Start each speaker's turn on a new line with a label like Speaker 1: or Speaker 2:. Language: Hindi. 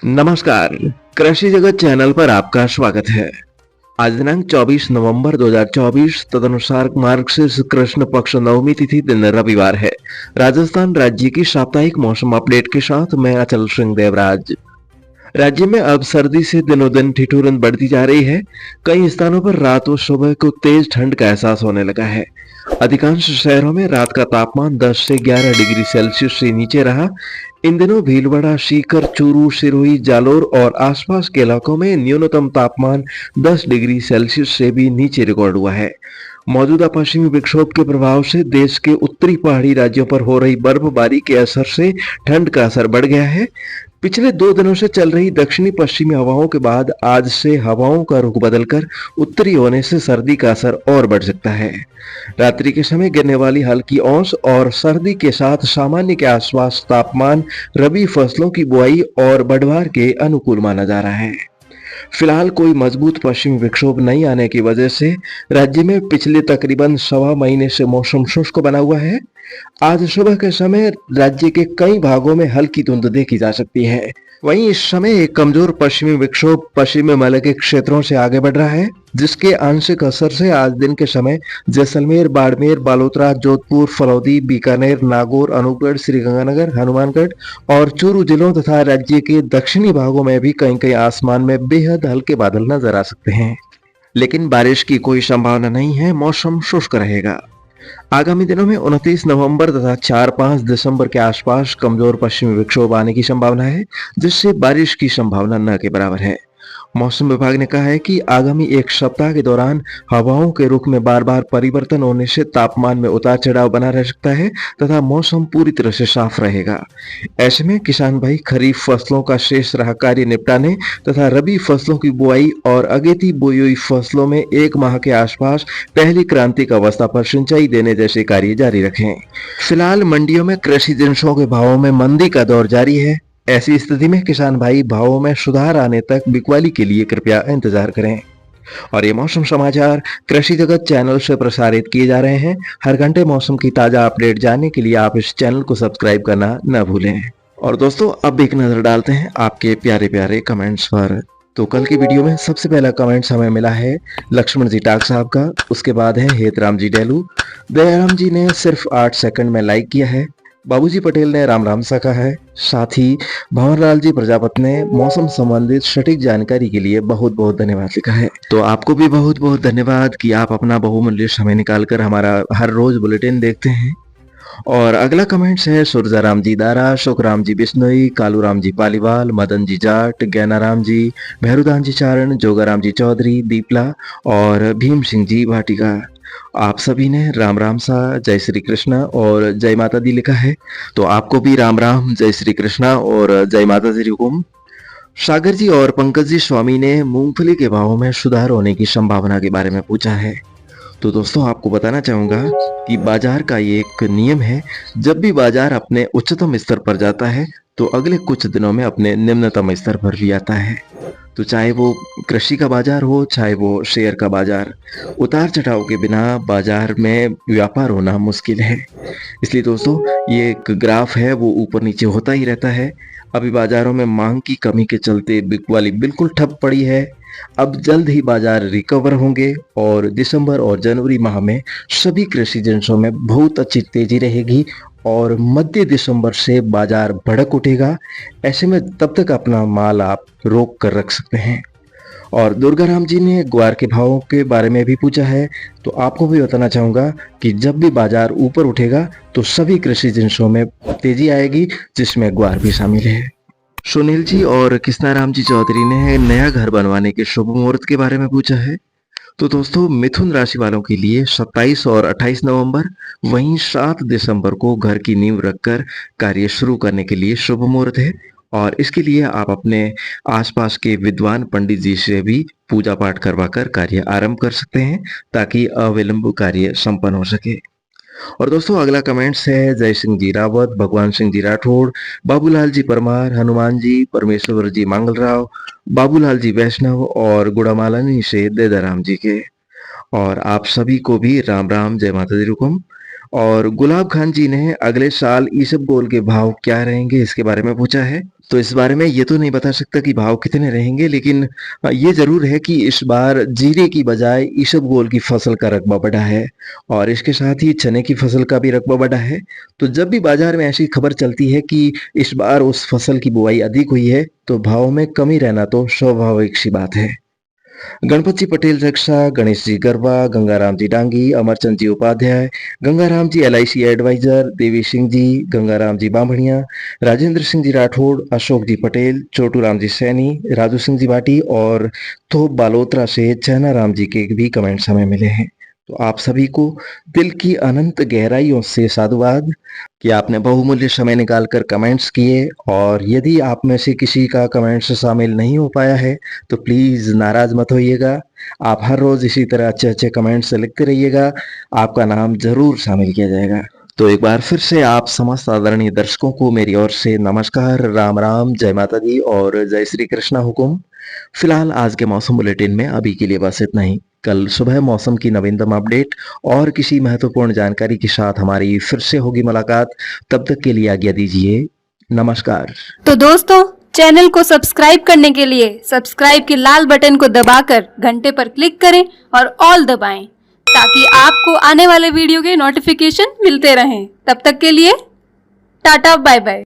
Speaker 1: नमस्कार, कृषि जगत चैनल पर आपका स्वागत है। आज दिनांक 24 नवंबर 2024 तदनुसार मार्गशीर्ष कृष्ण पक्ष नवमी तिथि दिन रविवार है। राजस्थान राज्य की साप्ताहिक मौसम अपडेट के साथ मैं अचल सिंह देवराज। राज्य में अब सर्दी से दिनों दिन ठिठुरन बढ़ती जा रही है। कई स्थानों पर रात व सुबह को तेज ठंड का एहसास होने लगा है। अधिकांश शहरों में रात का तापमान 10 से 11 डिग्री सेल्सियस से नीचे रहा। इन दिनों भीलवाड़ा, सीकर, चूरू, सिरोही, जालोर और आसपास के इलाकों में न्यूनतम तापमान 10 डिग्री सेल्सियस से भी नीचे रिकॉर्ड हुआ है। मौजूदा पश्चिमी विक्षोभ के प्रभाव से देश के उत्तरी पहाड़ी राज्यों पर हो रही बर्फबारी के असर से ठंड का असर बढ़ गया है। पिछले 2 दिनों से चल रही दक्षिणी पश्चिमी हवाओं के बाद आज से हवाओं का रुख बदलकर उत्तरी होने से सर्दी का असर और बढ़ सकता है। रात्रि के समय गिरने वाली हल्की ओस और सर्दी के साथ सामान्य के आसपास तापमान रबी फसलों की बुआई और बढ़वार के अनुकूल माना जा रहा है। फिलहाल कोई मजबूत पश्चिमी विक्षोभ नहीं आने की वजह से राज्य में पिछले तकरीबन सवा महीने से मौसम शुष्क बना हुआ है। आज सुबह के समय राज्य के कई भागों में हल्की धुंध देखी जा सकती है। वहीं इस समय एक कमजोर पश्चिमी विक्षोभ पश्चिमी हिमालय के क्षेत्रों से आगे बढ़ रहा है, जिसके आंशिक असर से आज दिन के समय जैसलमेर, बाड़मेर, बालोतरा, जोधपुर, फलौदी, बीकानेर, नागौर, अनूपगढ़, श्रीगंगानगर, हनुमानगढ़ और चूरू जिलों तथा राज्य के दक्षिणी भागों में भी कहीं कहीं आसमान में बेहद हल्के बादल नजर आ सकते हैं, लेकिन बारिश की कोई संभावना नहीं है। मौसम शुष्क रहेगा। आगामी दिनों में 29 नवंबर तथा 4-5 दिसंबर के आसपास कमजोर पश्चिमी विक्षोभ आने की संभावना है, जिससे बारिश की संभावना न के बराबर है। मौसम विभाग ने कहा है कि आगामी एक सप्ताह के दौरान हवाओं के रुख में बार बार परिवर्तन होने से तापमान में उतार चढ़ाव बना रह सकता है तथा मौसम पूरी तरह से साफ रहेगा। ऐसे में किसान भाई खरीफ फसलों का शेष रहा कार्य निपटाने तथा रबी फसलों की बुआई और अगेती बोई हुई फसलों में 1 माह के आसपास पहली क्रांतिक अवस्था पर सिंचाई देने जैसे कार्य जारी रखें। फिलहाल मंडियों में कृषि जिन्सों के भावों में मंदी का दौर जारी है। ऐसी स्थिति में किसान भाई भावों में सुधार आने तक बिकवाली के लिए कृपया इंतजार करें। और ये मौसम समाचार कृषि जगत चैनल से प्रसारित किए जा रहे हैं। हर घंटे मौसम की ताजा अपडेट जानने के लिए आप इस चैनल को सब्सक्राइब करना न भूलें। और दोस्तों, अब एक नजर डालते हैं आपके प्यारे प्यारे कमेंट्स पर। तो कल की वीडियो में सबसे पहला कमेंट्स हमें मिला है लक्ष्मण जी टाक साहब का। उसके बाद है हेतराम जी डेलू। दयाराम जी ने सिर्फ 8 सेकंड में लाइक किया है। बाबूजी पटेल ने राम राम सा कहा है। साथ ही भंवरलाल जी प्रजापति ने मौसम संबंधित सटीक जानकारी के लिए बहुत बहुत धन्यवाद लिखा है। तो आपको भी बहुत बहुत धन्यवाद कि आप अपना बहुमूल्य समय निकालकर हमारा हर रोज बुलेटिन देखते हैं। और अगला कमेंट्स है सुरजाराम जी दारा, शुक्राम जी बिश्नोई, कालूराम जी पालीवाल, मदन जी जाट, ज्ञानाराम जी, भैरुदान जी चारण, जोगाराम जी चौधरी, दीपला और भीम सिंह जी भाटिका। आप सभी ने राम राम सा, जय श्री कृष्णा और जय माता दी लिखा है। तो आपको भी राम राम, जय श्री कृष्णा और जय माता दी हुकुम। सागर जी और पंकज जी स्वामी ने मूंगफली के भावों में सुधार होने की संभावना के बारे में पूछा है। तो दोस्तों, आपको बताना चाहूंगा कि बाजार का ये एक नियम है, जब भी बाजार अपने उच्चतम स्तर पर जाता है तो अगले कुछ दिनों में अपने निम्नतम स्तर पर भी आता है। तो चाहे वो कृषि का बाजार हो, चाहे वो शेयर का बाजार, उतार चढ़ाव के बिना बाजार में व्यापार होना मुश्किल है। इसलिए दोस्तों, ये एक ग्राफ है, वो ऊपर नीचे होता ही रहता है। अभी बाजारों में मांग की कमी के चलते बिकवाली बिल्कुल ठप पड़ी है। अब जल्द ही बाजार रिकवर होंगे और दिसंबर और जनवरी माह में सभी कृषि जिन्सों में बहुत अच्छी तेजी रहेगी और मध्य दिसंबर से बाजार भड़क उठेगा। ऐसे में तब तक अपना माल आप रोक कर रख सकते हैं। और दुर्गाराम जी ने ग्वार के भावों के बारे में भी पूछा है। तो आपको भी बताना चाहूंगा कि जब भी बाजार ऊपर उठेगा तो सभी कृषि जिन्सों में तेजी आएगी, जिसमें ग्वार भी शामिल है। सुनील जी और कृष्णाराम जी चौधरी ने नया घर बनवाने के शुभ मुहूर्त के बारे में पूछा है। तो दोस्तों, मिथुन राशि वालों के लिए 27 और 28 नवंबर, वहीं 7 दिसंबर को घर की नींव रखकर कार्य शुरू करने के लिए शुभ मुहूर्त है। और इसके लिए आप अपने आसपास के विद्वान पंडित जी से भी पूजा पाठ करवाकर कार्य आरंभ कर सकते हैं, ताकि अविलंब कार्य संपन्न हो सके। और दोस्तों, अगला कमेंट्स है जय सिंह जी रावत, भगवान सिंह जी राठौड़, बाबूलाल जी परमार, हनुमान जी, परमेश्वर जी मांगलराव, बाबूलाल जी वैष्णव और गुड़ामालानी से देदाराम जी के। और आप सभी को भी राम राम, जय माता दी हुकुम। और गुलाब खान जी ने अगले साल ईसब गोल के भाव क्या रहेंगे इसके बारे में पूछा है। तो इस बारे में ये तो नहीं बता सकता कि भाव कितने रहेंगे, लेकिन ये ज़रूर है कि इस बार जीरे की बजाय इसबगोल की फसल का रकबा बढ़ा है और इसके साथ ही चने की फसल का भी रकबा बढ़ा है। तो जब भी बाजार में ऐसी खबर चलती है कि इस बार उस फसल की बुआई अधिक हुई है, तो भाव में कमी रहना तो स्वाभाविक सी बात है। गणपत जी पटेल रक्षा, गणेश जी गरबा, गंगाराम जी डांगी, अमरचंद जी उपाध्याय, गंगाराम जी LIC एडवाइजर, देवी सिंह जी, गंगाराम जी बांभणिया, राजेंद्र सिंह जी राठौड़, अशोक जी पटेल, छोटू राम जी सैनी, राजू सिंह जी भाटी और थोप बालोत्रा से चैना राम जी के भी कमेंट्स हमें मिले हैं। तो आप सभी को दिल की अनंत गहराइयों से साधुवाद कि आपने बहुमूल्य समय निकालकर कमेंट्स किए, और यदि आप में से किसी का कमेंट्स शामिल नहीं हो पाया है तो प्लीज़ नाराज़ मत होइएगा। आप हर रोज़ इसी तरह अच्छे-अच्छे कमेंट्स लिखते रहिएगा, आपका नाम ज़रूर शामिल किया जाएगा। तो एक बार फिर से आप समस्त आदरणीय दर्शकों को मेरी ओर से नमस्कार, राम राम, जय माता दी और जय श्री कृष्णा हुकुम। फिलहाल आज के मौसम बुलेटिन में अभी के लिए बस इतना ही। कल सुबह मौसम की नवीनतम अपडेट और किसी महत्वपूर्ण जानकारी के साथ हमारी फिर से होगी मुलाकात। तब तक के लिए आज्ञा दीजिए। नमस्कार।
Speaker 2: तो दोस्तों, चैनल को सब्सक्राइब करने के लिए सब्सक्राइब के लाल बटन को दबाकर घंटे पर क्लिक करें और ऑल दबाएं, ताकि आपको आने वाले वीडियो के नोटिफिकेशन मिलते रहें। तब तक के लिए टाटा बाय बाय।